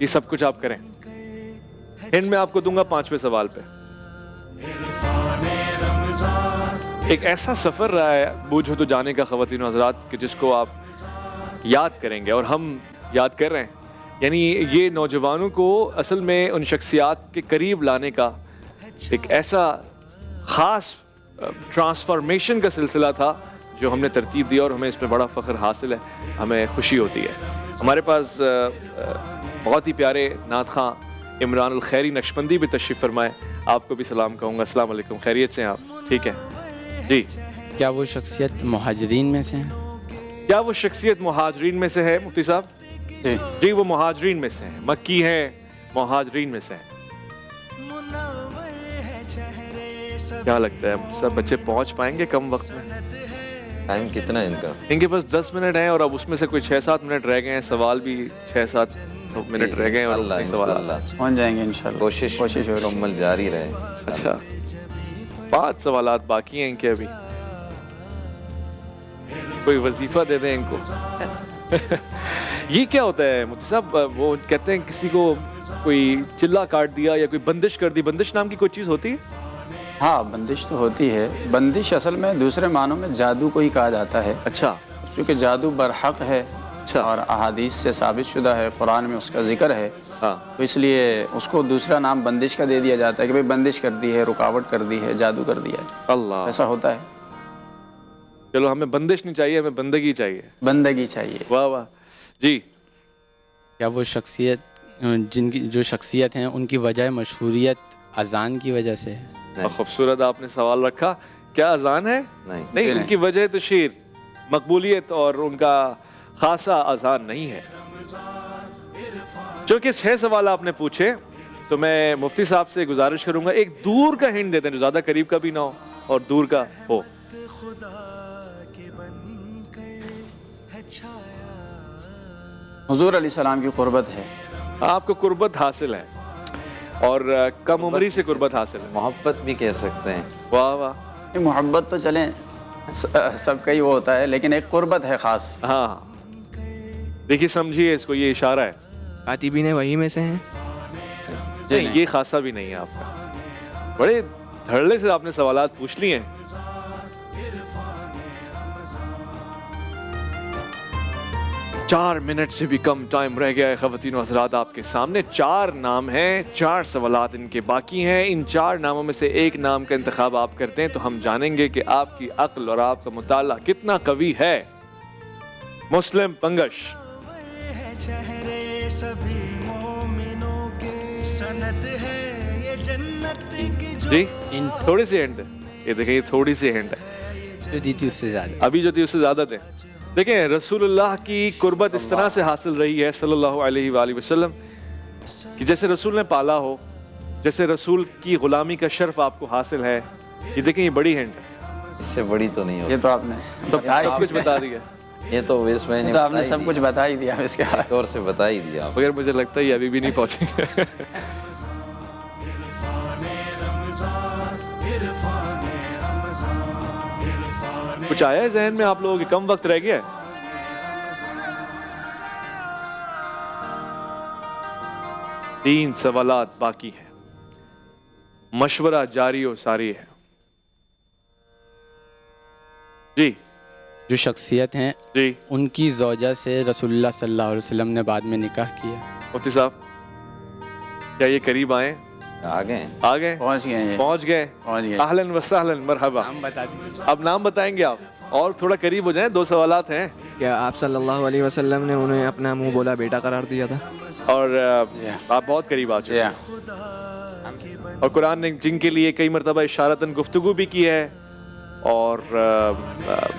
یہ سب کچھ آپ کریں. ہند میں آپ کو دوں گا 5ویں سوال پہ. ایک ایسا سفر رہا ہے بوجھ ہو تو جانے کا خواتین و حضرات کہ جس کو آپ یاد کریں گے اور ہم یاد کر رہے ہیں. یعنی یہ نوجوانوں کو اصل میں ان شخصیات کے قریب لانے کا ایک ایسا خاص ٹرانسفارمیشن کا سلسلہ تھا جو ہم نے ترتیب دیا اور ہمیں اس میں بڑا فخر حاصل ہے, ہمیں خوشی ہوتی ہے. ہمارے پاس بہت ہی پیارے نعت خواں عمران الخیری نقشبندی بھی تشریف فرمائے. آپ کو بھی سلام کہوں گا. السلام علیکم, خیریت سے ہیں آپ؟ ٹھیک ہے جی. کیا وہ شخصیت مہاجرین میں سے ہیں؟ کیا وہ شخصیت مہاجرین میں سے ہے مفتی صاحب؟ جی جی وہ مہاجرین میں سے ہیں, مکی ہیں, مہاجرین میں سے ہیں. کیا لگتا ہے سب بچے پہنچ پائیں گے کم وقت میں؟ ٹائم کتنا ہے ان کا؟ ان کے پاس 10 منٹ ہیں اور اب اس میں سے کوئی 6-7 منٹ رہ گئے ہیں. سوال بھی 6-7 منٹ رہ گئے ہیں اور اللہ سوال. پہنچ جائیں گے انشاءاللہ. کوشش مکمل جاری رہے. اچھا 5 سوالات باقی ہیں ان کے ابھی. کوئی وظیفہ دے دیں ان کو. یہ کیا ہوتا ہے مفتی صاحب؟ وہ کہتے ہیں کسی کو کوئی چلا کاٹ دیا یا کوئی بندش کر دی, بندش نام کی کوئی چیز ہوتی ہے؟ ہاں بندش تو ہوتی ہے. بندش اصل میں دوسرے معنوں میں جادو کو ہی کہا جاتا ہے, اچھا کیونکہ جادو برحق ہے اچھا. اور احادیث سے ثابت شدہ ہے, قرآن میں اس کا ذکر ہے, ہاں تو اس لیے اس کو دوسرا نام بندش کا دے دیا جاتا ہے کہ بھئی بندش کر دی ہے, رکاوٹ کر دی ہے, جادو کر دیا ہے. اللہ. ایسا ہوتا ہے. چلو ہمیں بندش نہیں چاہیے, ہمیں بندگی چاہیے. بندگی چاہیے. واہ واہ جی. کیا وہ شخصیت جن کی جو شخصیت ہیں ان کی وجہ مشہوریت اذان کی وجہ سے ہے؟ خوبصورت آپ نے سوال رکھا. کیا اذان ہے؟ نہیں, ان کی وجہ تو شیر مقبولیت اور ان کا خاصا اذان نہیں ہے. چونکہ 6 سوال آپ نے پوچھے تو میں مفتی صاحب سے گزارش کروں گا ایک دور کا ہنٹ دیتے ہیں جو زیادہ قریب کا بھی نہ ہو اور دور کا ہو. حضور علیہ السلام کی قربت ہے. آپ کو قربت حاصل ہے اور کم عمری سے قربت حاصل ہے. محبت بھی کہہ سکتے ہیں. واہ واہ. یہ محبت تو چلیں سب کا ہی وہ ہوتا ہے, لیکن ایک قربت ہے خاص. ہاں دیکھیے سمجھیے اس کو, یہ اشارہ ہے. کاتبین وحی میں سے ہیں؟ نہیں یہ خاصا بھی نہیں ہے آپ کا. بڑے دھڑلے سے آپ نے سوالات پوچھ لیے ہیں. چار منٹ سے بھی کم ٹائم رہ گیا ہے خواتین و حضرات آپ کے سامنے. 4 نام ہیں, 4 سوالات ان کے باقی ہیں. ان 4 ناموں میں سے ایک نام کا انتخاب آپ کرتے ہیں تو ہم جانیں گے کہ آپ کی عقل اور آپ کا مطالعہ کتنا قوی ہے. مسلم پنگش. جی تھوڑی سی ہنٹ ہے, یہ دیکھیں یہ تھوڑی سی ہنٹ ہے. جو دی تھی اس سے زیادہ. ابھی جو تھی اس سے زیادہ تھے. دیکھیں رسول اللہ کی قربت اس طرح سے حاصل رہی ہے صلی اللہ علیہ وآلہ وسلم کہ جیسے رسول نے پالا ہو, جیسے رسول کی غلامی کا شرف آپ کو حاصل ہے. یہ دیکھیں یہ بڑی ہنٹ ہے, اس سے بڑی تو نہیں یہ تو آپ نے سب کچھ بتا دیا. یہ تو ویس میں نے تو آپ نے سب کچھ بتا ہی دیا اس کے بعد. طور سے بتا ہی دیا. مگر مجھے لگتا ہے یہ ابھی بھی نہیں پہنچیں گے. کچھ آیا ہے ذہن میں آپ لوگوں کے؟ کم وقت رہ گیا ہے. تین سوالات باقی ہیں, مشورہ جاری و ساری ہے. جی جو شخصیت ہیں جی ان کی زوجہ سے رسول اللہ صلی اللہ علیہ وسلم نے بعد میں نکاح کیا. مفتی صاحب کیا یہ قریب آئے؟ آ گئے آ گئے؟ پہنچ گئے ہیں. پہنچ گئے. پہنچ گئے. اہلاً و سہلاً مرحبا. نام بتا دیجیے. اب نام بتائیں گے آپ اور تھوڑا قریب ہو جائیں, 2 سوالات ہیں. کیا آپ صلی اللہ علیہ وسلم نے انہیں اپنا منہ بولا بیٹا قرار دیا تھا؟ اور آپ بہت قریب آ چکے ہیں. اور قرآن نے جن کے لیے کئی مرتبہ اشارتاً گفتگو بھی کی ہے اور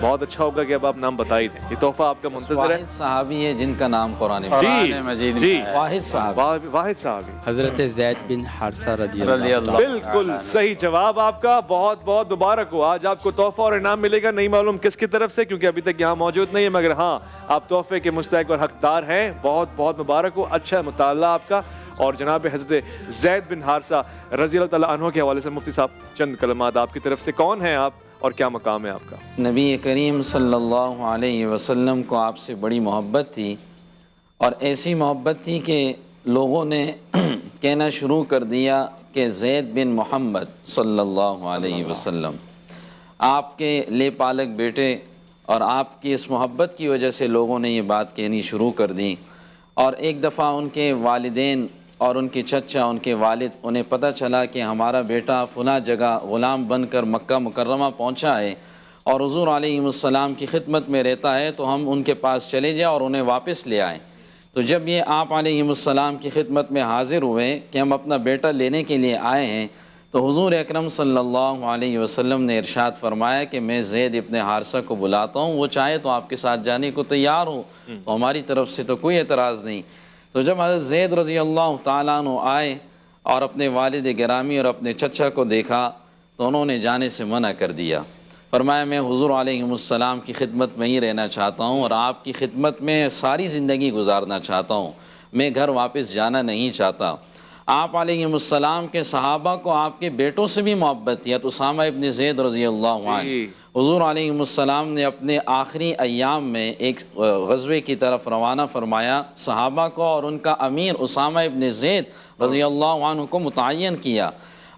بہت اچھا ہوگا کہ اب آپ نام بتا ہی دیں. یہ تحفہ آپ کا منتظر ہے. واحد صحابی ہے جن کا نام قرآن میں جی مجید جی میں ہے. واحد صحابی. واحد صحابی. حضرت زید بن حارثہ رضی رضی اللہ. اللہ. بالکل صحیح جواب آپ کا. بہت بہت مبارک ہو. آج آپ کو تحفہ اور انعام ملے گا, نہیں معلوم کس کی طرف سے کیونکہ ابھی تک یہاں موجود نہیں ہے, مگر ہاں آپ تحفے کے مستحق اور حقدار ہیں. بہت بہت مبارک ہو. اچھا مطالعہ آپ کا. اور جناب حضرت زید بن حارثہ رضی اللہ تعالیٰ عنہ کے حوالے سے مفتی صاحب چند کلمات آپ کی طرف سے. کون ہیں آپ اور کیا مقام ہے آپ کا؟ نبی کریم صلی اللہ علیہ وسلم کو آپ سے بڑی محبت تھی, اور ایسی محبت تھی کہ لوگوں نے کہنا شروع کر دیا کہ زید بن محمد صلی اللہ علیہ وسلم آپ کے لے پالک بیٹے، اور آپ کی اس محبت کی وجہ سے لوگوں نے یہ بات کہنی شروع کر دی۔ اور ایک دفعہ ان کے والدین اور ان کے چچا، ان کے والد، انہیں پتہ چلا کہ ہمارا بیٹا فلاں جگہ غلام بن کر مکہ مکرمہ پہنچا ہے اور حضور علیہ السلام کی خدمت میں رہتا ہے، تو ہم ان کے پاس چلے جائیں اور انہیں واپس لے آئیں۔ تو جب یہ آپ علیہ السلام کی خدمت میں حاضر ہوئے کہ ہم اپنا بیٹا لینے کے لیے آئے ہیں، تو حضور اکرم صلی اللہ علیہ وسلم نے ارشاد فرمایا کہ میں زید ابن حارثہ کو بلاتا ہوں، وہ چاہے تو آپ کے ساتھ جانے کو تیار ہو، تو ہماری طرف سے تو کوئی اعتراض نہیں۔ تو جب حضرت زید رضی اللہ تعالیٰ عنہ آئے اور اپنے والد گرامی اور اپنے چچا کو دیکھا تو انہوں نے جانے سے منع کر دیا۔ فرمایا میں حضور علیہ السلام کی خدمت میں ہی رہنا چاہتا ہوں اور آپ کی خدمت میں ساری زندگی گزارنا چاہتا ہوں، میں گھر واپس جانا نہیں چاہتا۔ آپ علیہ السلام کے صحابہ کو آپ کے بیٹوں سے بھی محبت تھی۔ اسامہ ابن زید رضی اللہ عنہ، حضور علیہ السلام نے اپنے آخری ایام میں ایک غزوے کی طرف روانہ فرمایا صحابہ کو، اور ان کا امیر اسامہ ابن زید رضی اللہ عنہ کو متعین کیا۔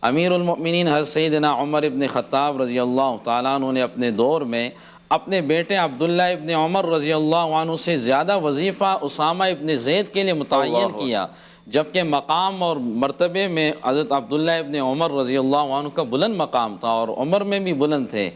امیر المؤمنین حضرت سیدنا عمر ابن خطاب رضی اللہ تعالیٰ عنہ نے اپنے دور میں اپنے بیٹے عبداللہ ابن عمر رضی اللہ عنہ سے زیادہ وظیفہ اسامہ ابن زید کے لیے متعین کیا، جبکہ مقام اور مرتبے میں حضرت عبداللہ ابن عمر رضی اللہ عنہ کا بلند مقام تھا اور عمر میں بھی بلند تھے،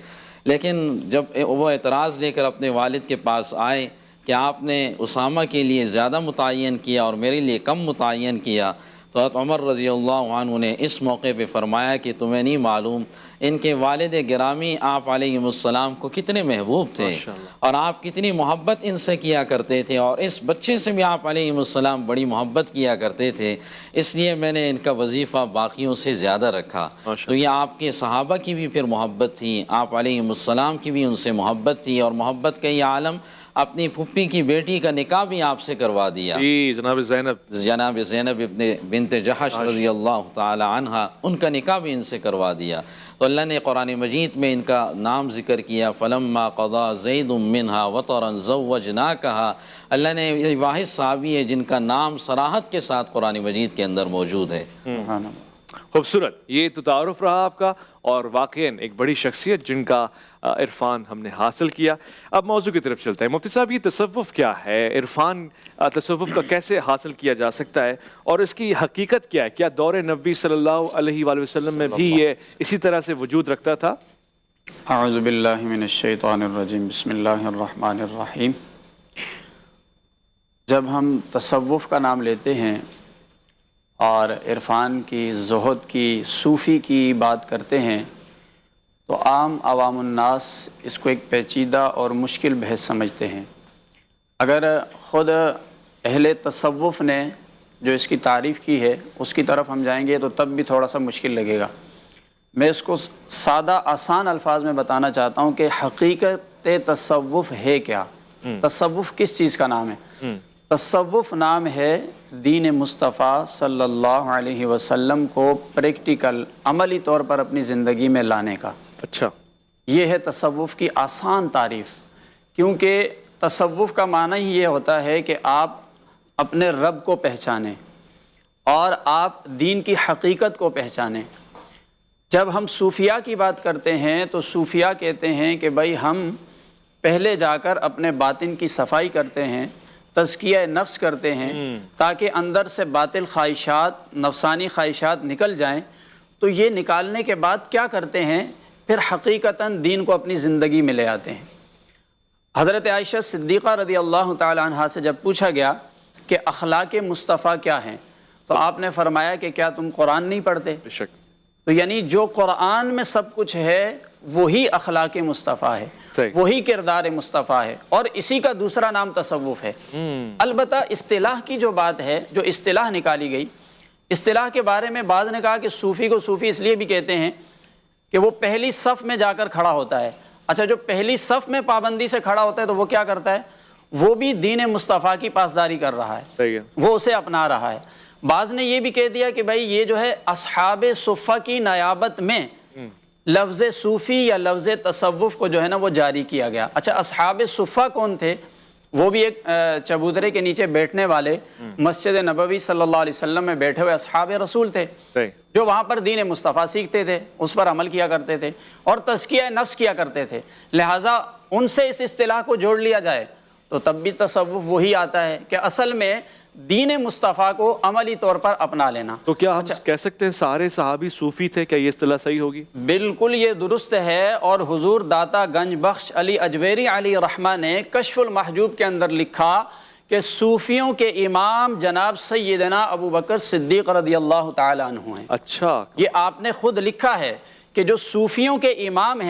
لیکن جب وہ اعتراض لے کر اپنے والد کے پاس آئے کہ آپ نے اسامہ کے لیے زیادہ متعین کیا اور میرے لیے کم متعین کیا، تو حضرت عمر رضی اللہ عنہ نے اس موقع پہ فرمایا کہ تمہیں نہیں معلوم ان کے والد گرامی آپ علیہ السلام کو کتنے محبوب تھے اور آپ کتنی محبت ان سے کیا کرتے تھے، اور اس بچے سے بھی آپ علیہ السلام بڑی محبت کیا کرتے تھے، اس لیے میں نے ان کا وظیفہ باقیوں سے زیادہ رکھا۔ تو یہ آپ کے صحابہ کی بھی پھر محبت تھی، آپ علیہ السلام کی بھی ان سے محبت تھی، اور محبت کا یہ عالم اپنی پھپھی کی بیٹی کا نکاح بھی آپ سے کروا دیا، جناب زینب بنت جحش رضی اللہ تعالی عنہ، ان کا نکاح بھی ان سے کروا دیا۔ تو اللہ نے قرآن مجید میں ان کا نام ذکر کیا، فلما قضا زید منہا وطرا زوجناکہا۔ اللہ نے یہ واحد صحابی ہے جن کا نام صراحت کے ساتھ قرآن مجید کے اندر موجود ہے۔ خوبصورت، یہ تو تعارف رہا آپ کا، اور واقعاً ایک بڑی شخصیت جن کا عرفان ہم نے حاصل کیا۔ اب موضوع کی طرف چلتا ہے۔ مفتی صاحب، یہ تصوف کیا ہے؟ عرفان تصوف کا کیسے حاصل کیا جا سکتا ہے اور اس کی حقیقت کیا ہے؟ کیا دور نبی صلی اللہ علیہ وآلہ وسلم میں بھی یہ اسی طرح سے وجود رکھتا تھا؟ اعوذ باللہ من الشیطان الرجیم، بسم اللہ الرحمن الرحیم۔ جب ہم تصوف کا نام لیتے ہیں اور عرفان کی، زہد کی، صوفی کی بات کرتے ہیں تو عام عوام الناس اس کو ایک پیچیدہ اور مشکل بحث سمجھتے ہیں۔ اگر خود اہل تصوف نے جو اس کی تعریف کی ہے اس کی طرف ہم جائیں گے تو تب بھی تھوڑا سا مشکل لگے گا۔ میں اس کو سادہ آسان الفاظ میں بتانا چاہتا ہوں کہ حقیقت تصوف ہے کیا، تصوف کس چیز کا نام ہے؟ تصوف نام ہے دین مصطفیٰ صلی اللہ علیہ وسلم کو پریکٹیکل، عملی طور پر اپنی زندگی میں لانے کا۔ اچھا، یہ ہے تصوف کی آسان تعریف، کیونکہ تصوف کا معنی ہی یہ ہوتا ہے کہ آپ اپنے رب کو پہچانیں اور آپ دین کی حقیقت کو پہچانیں۔ جب ہم صوفیاء کی بات کرتے ہیں تو صوفیاء کہتے ہیں کہ بھائی ہم پہلے جا کر اپنے باطن کی صفائی کرتے ہیں، تزکیہ نفس کرتے ہیں تاکہ اندر سے باطل خواہشات، نفسانی خواہشات نکل جائیں۔ تو یہ نکالنے کے بعد کیا کرتے ہیں؟ پھر حقیقتاً دین کو اپنی زندگی میں لے آتے ہیں۔ حضرت عائشہ صدیقہ رضی اللہ تعالی عنہا سے جب پوچھا گیا کہ اخلاق مصطفیٰ کیا ہیں تو آپ نے فرمایا کہ کیا تم قرآن نہیں پڑھتے؟ بے شک۔ تو یعنی جو قرآن میں سب کچھ ہے وہی اخلاق مصطفیٰ ہے، وہی کردار مصطفیٰ ہے، اور اسی کا دوسرا نام تصوف ہے۔ البتہ اصطلاح کی جو بات ہے، جو اصطلاح نکالی گئی، اصطلاح کے بارے میں بعض نے کہا کہ صوفی کو صوفی اس لیے بھی کہتے ہیں کہ وہ پہلی صف میں جا کر کھڑا ہوتا ہے۔ اچھا، جو پہلی صف میں پابندی سے کھڑا ہوتا ہے تو وہ کیا کرتا ہے؟ وہ بھی دین مصطفیٰ کی پاسداری کر رہا ہے، وہ اسے اپنا رہا ہے۔ بعض نے یہ بھی کہہ دیا کہ بھائی یہ جو ہے اصحاب صفہ کی نیابت میں لفظ صوفی یا لفظ تصوف کو جو ہے نا وہ جاری کیا گیا۔ اچھا، اصحاب صفہ کون تھے؟ وہ بھی ایک چبوترے کے نیچے بیٹھنے والے مسجد نبوی صلی اللہ علیہ وسلم میں بیٹھے ہوئے اصحاب رسول تھے، صحیح. جو وہاں پر دین مصطفیٰ سیکھتے تھے، اس پر عمل کیا کرتے تھے اور تزکیہ نفس کیا کرتے تھے. لہٰذا ان سے اس اصطلاح کو جوڑ لیا جائے تو تب بھی تصوف وہی آتا ہے کہ اصل میں دین مصطفیٰ کو عملی طور پر اپنا لینا. تو کیا ہم کہہ سکتے ہیں سارے صحابی صوفی تھے؟ کیا یہ اصطلاح صحیح ہوگی؟ بالکل یہ درست ہے. اور حضور داتا گنج بخش علی اجویری علیہ رحمہ نے کشف المحجوب کے اندر لکھا کہ صوفیوں کے امام جناب سیدنا ابو بکر صدیق رضی اللہ تعالیٰ عنہ ہیں. اچھا. یہ آپ نے خود لکھا ہے کہ جو صوفیوں کے امام ہیں